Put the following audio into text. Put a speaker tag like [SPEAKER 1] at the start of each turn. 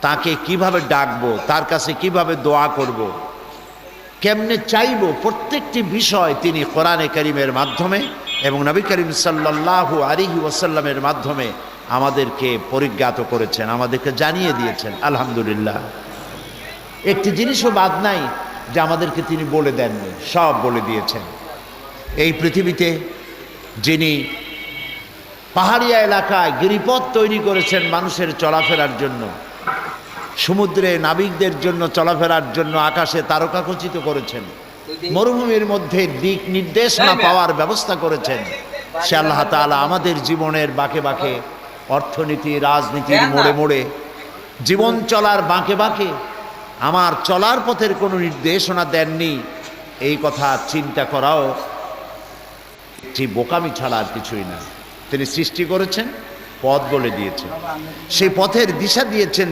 [SPEAKER 1] তাকে কিভাবে ডাকবো, তার কাছে কিভাবে দোয়া করব, কেমনে চাইবো, প্রত্যেকটি বিষয় তিনি কোরআনে কারীমের মাধ্যমে এবং নবী করিম সাল্লাল্লাহু আলাইহি ওয়াসাল্লামের মাধ্যমে আমাদেরকে পরিজ্ঞাত করেছেন, আমাদেরকে জানিয়ে দিয়েছেন। আলহামদুলিল্লাহ, একটি জিনিসও বাদ নাই যে আমাদেরকে তিনি বলে দেননি, সব বলে দিয়েছেন। এই পৃথিবীতে যিনি পাহাড়িয়া এলাকায় গিরিপথ তৈরি করেছেন মানুষের চলাফেরার জন্য, সমুদ্রে নাবিকদের জন্য চলাফেরার জন্য আকাশে তারকাখচিত করেছেন, মরুভূমির মধ্যে দিক নির্দেশনা পাওয়ার ব্যবস্থা করেছেন, সে আল্লাহ তাআলা আমাদের জীবনের বাঁকে বাঁকে, অর্থনীতি রাজনীতির মোড়ে মোড়ে, জীবন চলার বাঁকে বাঁকে আমার চলার পথের কোনো নির্দেশনা দেননি, এই কথা চিন্তা করাও একটি বোকামি ছাড়া আর কিছুই না। তিনি সৃষ্টি করেছেন, পথ বলে দিয়েছেন, সেই পথের দিশা দিয়েছেন।